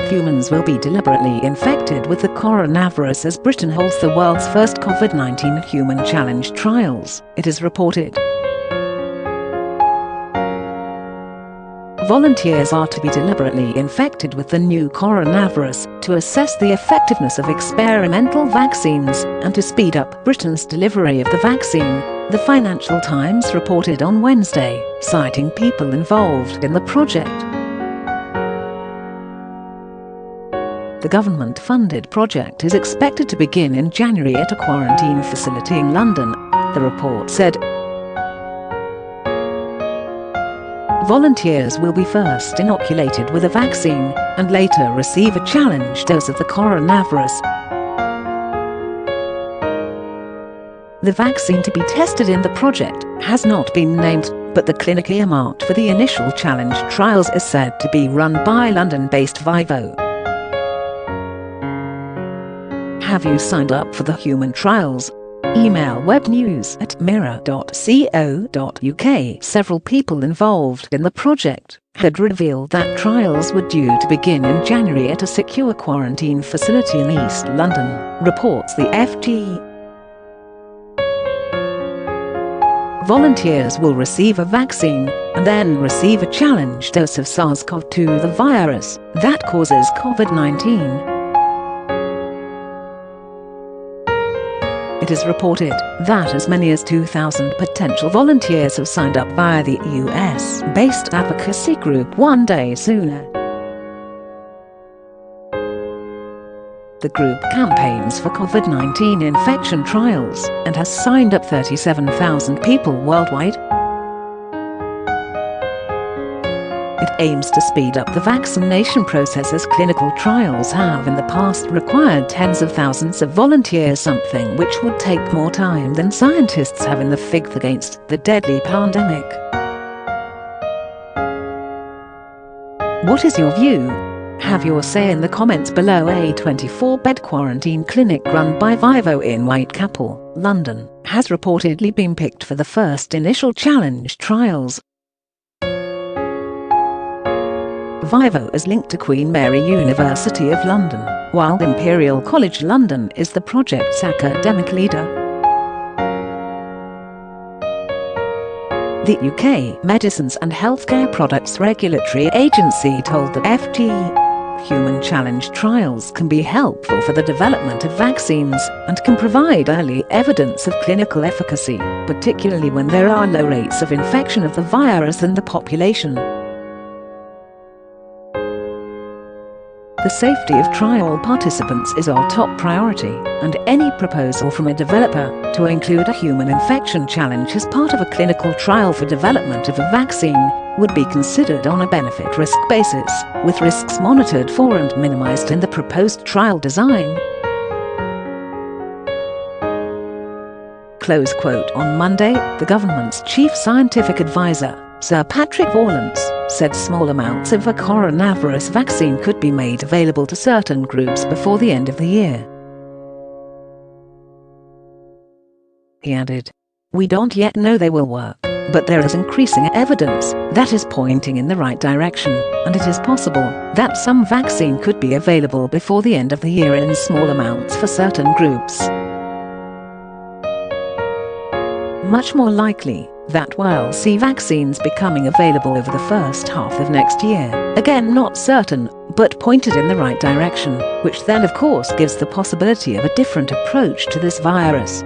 humans will be deliberately infected with the coronavirus as Britain holds the world's first COVID-19 human challenge trials, it is reported. Volunteers are to be deliberately infected with the new coronavirus to assess the effectiveness of experimental vaccines and to speed up Britain's delivery of the vaccine, the Financial Times reported on Wednesday, citing people involved in the project. The government-funded project is expected to begin in January at a quarantine facility in London, the report said. Volunteers will be first inoculated with a vaccine and later receive a challenge dose of the coronavirus. The vaccine to be tested in the project has not been named, but the clinic earmarked for the initial challenge trials is said to be run by London-based Vivo. Have you signed up for the human trials? Email webnews@mirror.co.uk. Several people involved in the project had revealed that trials were due to begin in January at a secure quarantine facility in East London, reports the FT. Volunteers will receive a vaccine and then receive a challenge dose of SARS-CoV-2, the virus that causes COVID-19. It is reported that as many as 2,000 potential volunteers have signed up via the US-based advocacy group One Day Sooner. The group campaigns for COVID-19 infection trials and has signed up 37,000 people worldwide. It aims to speed up the vaccination process as clinical trials have in the past required tens of thousands of volunteers, something which would take more time than scientists have in the fight against the deadly pandemic. What is your view? Have your say in the comments below. A 24-bed quarantine clinic run by Vivo in Whitechapel, London, has reportedly been picked for the first initial challenge trials. Vivo is linked to Queen Mary University of London, while Imperial College London is the project's academic leader. The UK Medicines and Healthcare Products Regulatory Agency told the FT, human challenge trials can be helpful for the development of vaccines and can provide early evidence of clinical efficacy, particularly when there are low rates of infection of the virus in the population. The safety of trial participants is our top priority, and any proposal from a developer to include a human infection challenge as part of a clinical trial for development of a vaccine would be considered on a benefit-risk basis, with risks monitored for and minimized in the proposed trial design. Close quote. On Monday, the government's chief scientific advisor, Sir Patrick Vallance, said small amounts of a coronavirus vaccine could be made available to certain groups before the end of the year. He added, "We don't yet know they will work, but there is increasing evidence that is pointing in the right direction, and it is possible that some vaccine could be available before the end of the year in small amounts for certain groups. Much more likely that we'll see vaccines becoming available over the first half of next year. Again, not certain, but pointed in the right direction, which then of course gives the possibility of a different approach to this virus."